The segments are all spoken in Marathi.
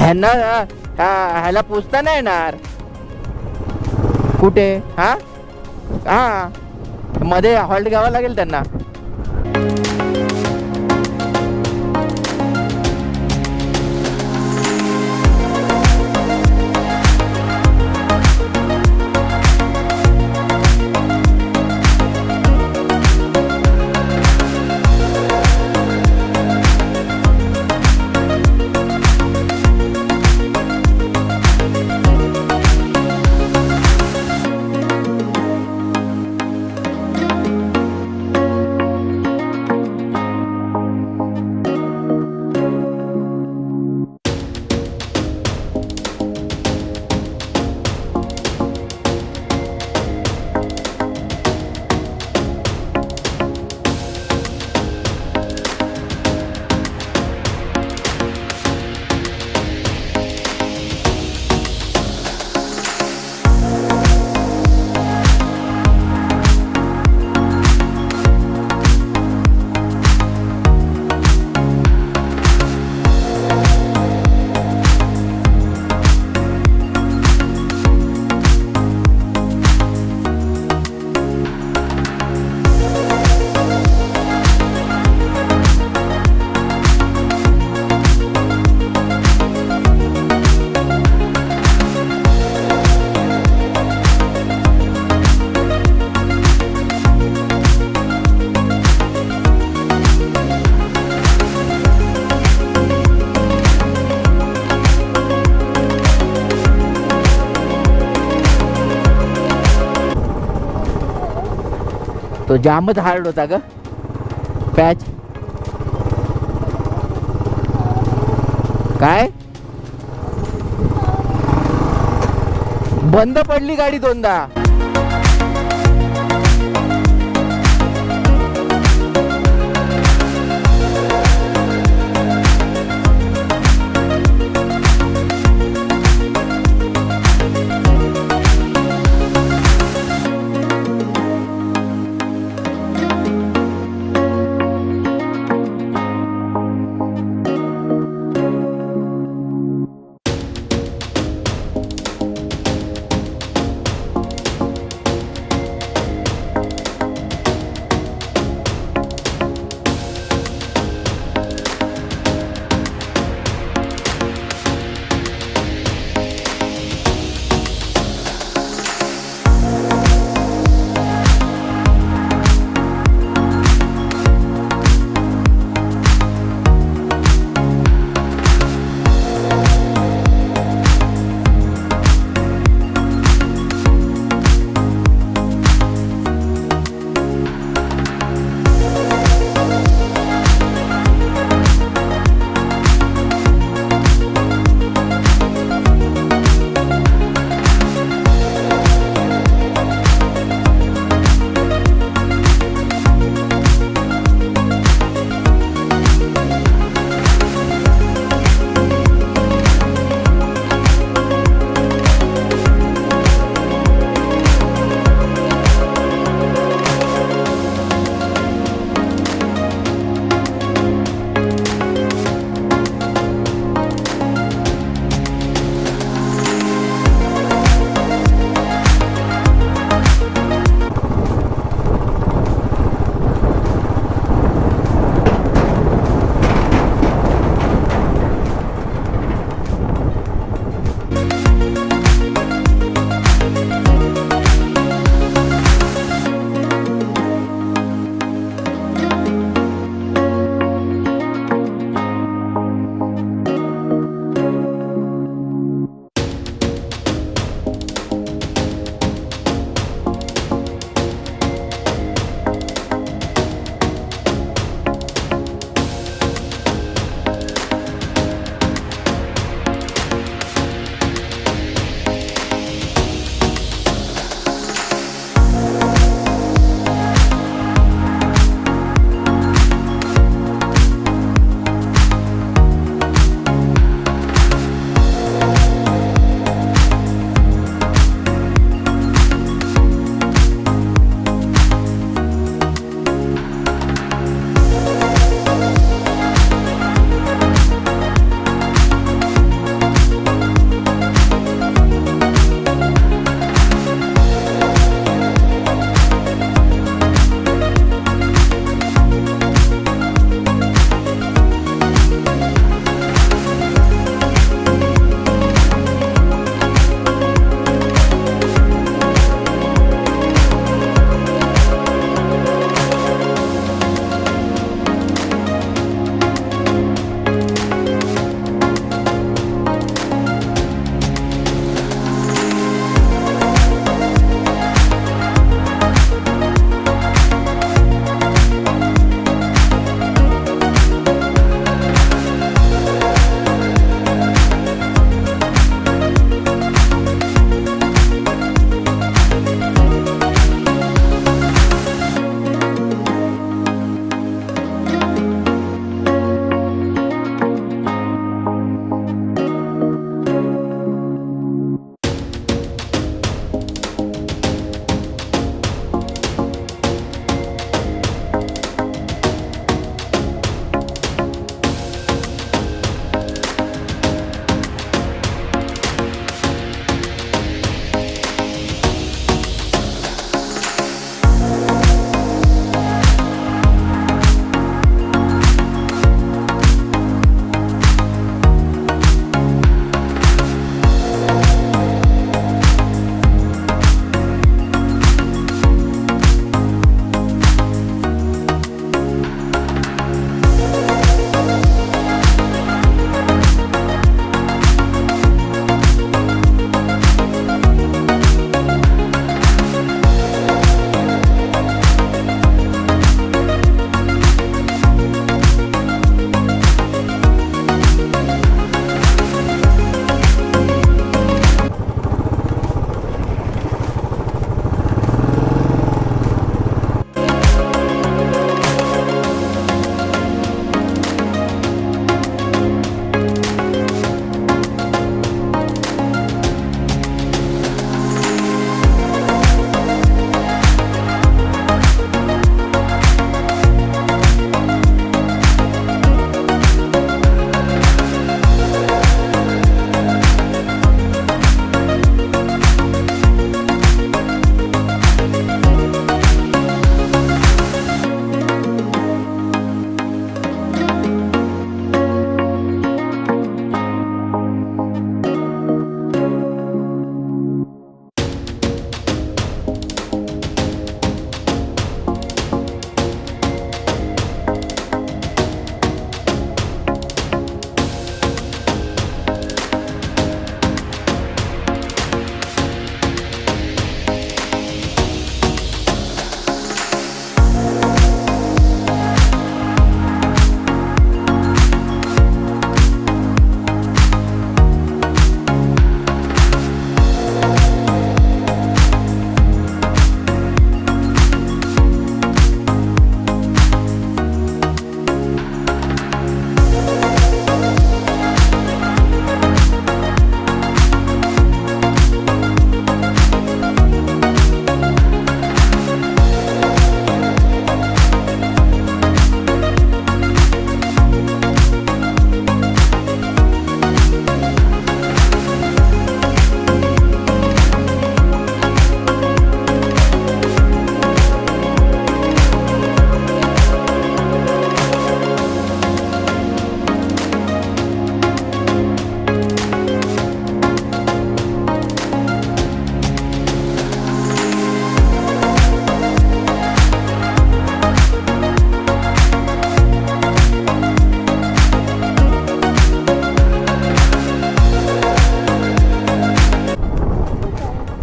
ह्यांना ह्याला पोचता नाही येणार. कुठे? हा हा मध्ये हॉल्ट घ्यावा लागेल त्यांना. तो जामच हार्ड होता ग पॅच. काय बंद पडली गाडी दोनदा.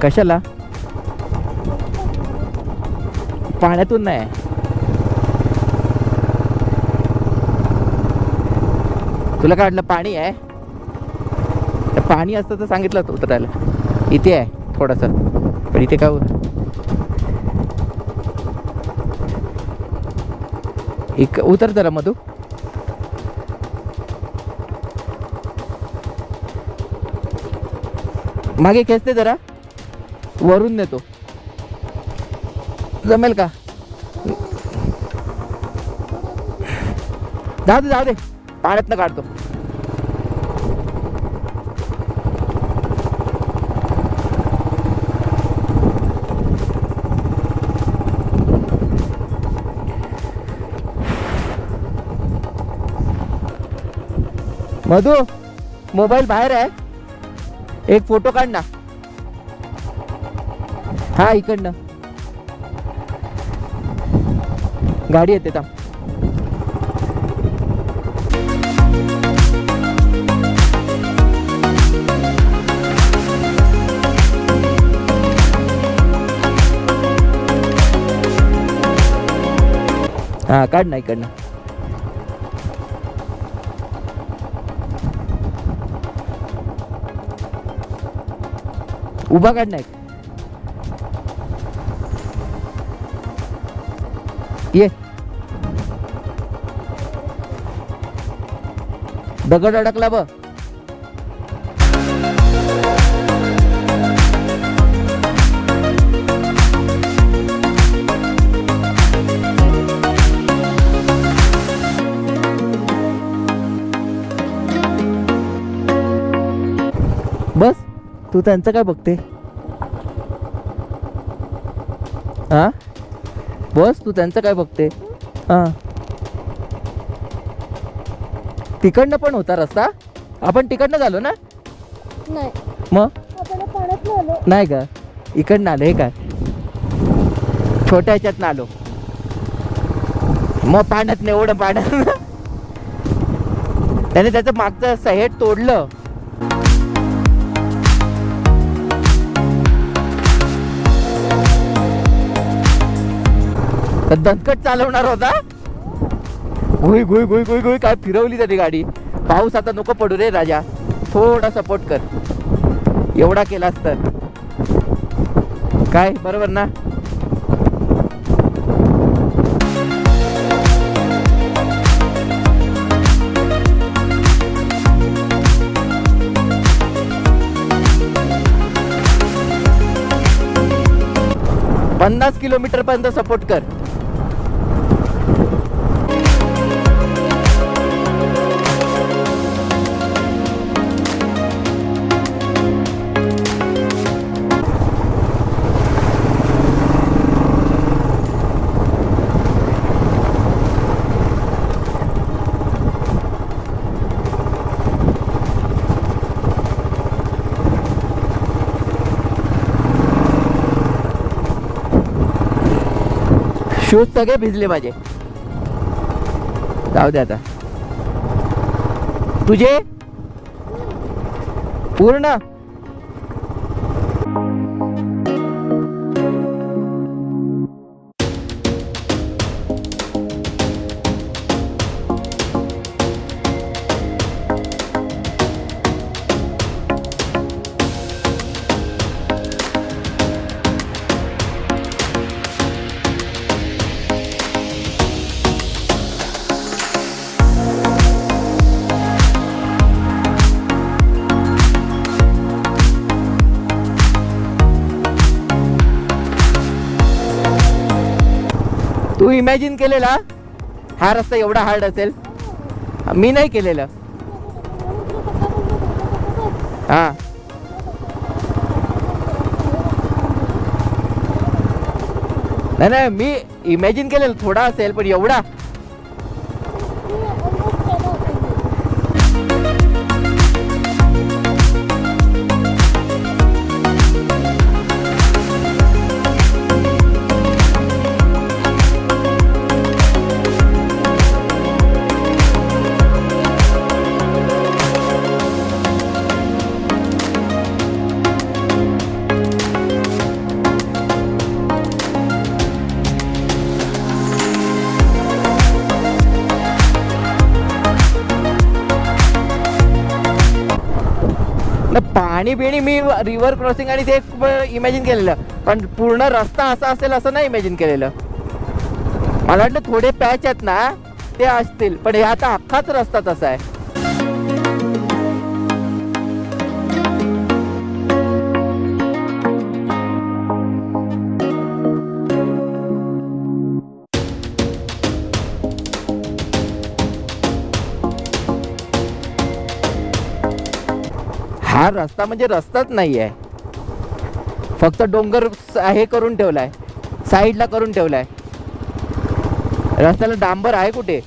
कशाला? पाण्यातून नाही. तुला काय वाटलं पाणी आहे? पाणी असतं तर सांगितलं होतं उतरायला. इथे आहे थोडंसं, पण इथे का उतर जरा मधू. मागे खेचते जरा, वरून नेतो. जमेल का? जाऊ दे पाण्यातनं काढतो. मधू, मोबाईल बाहेर आहे, एक फोटो काढ ना. हा इकडनं गाडी येते थांब. हा काढ ना इकडनं. उभा काढ ना. ये दगड अडकला बघ. बस तू त्यांचं काय बघते? हा बस तू त्यांचं काय बघते? हा तिकडनं पण होता रस्ता. आपण तिकडनं झालो ना? नाही मग आपण पाण्यात आलो नाही का? इकडनं आलो. हे काय छोट्या ह्याच्यातनं आलो, मग पाण्यात नाही एवढं पाण्यात. त्याने त्याचं मागचं सहेट तोडलं. दणकट चालवणार होता. गुई गुई गुई गुई गुई काय फिरवली त्याची गाडी. पाऊस आता नको पडू रे राजा, थोडा सपोर्ट कर. एवढा केलास तर काय बरोबर ना? पन्नास किलोमीटर पर्यंत सपोर्ट कर. शूज सगळे भिजले माझे. जाऊ दे आता. तुझे पूर्ण तू इमॅजिन केलेला हा रस्ता एवढा हार्ड असेल? मी नाही केलेलं. हा नाही मी इमॅजिन केलेलं थोडा असेल, पण एवढा पाणी बिणी मी रिव्हर क्रॉसिंग आणि ते इमॅजिन केलेलं, पण पूर्ण रस्ता असा असेल असं नाही इमॅजिन केलेलं. मला वाटलं थोडे पॅच आहेत ना ते असतील, पण हे आता अख्खाच रस्ता तसा आहे. हा रस्ता म्हणजे रस्ताच नाही आहे, फक्त डोंगर हे करून ठेवलाय, साईडला करून ठेवलाय. रस्त्याला डांबर आहे कुठे?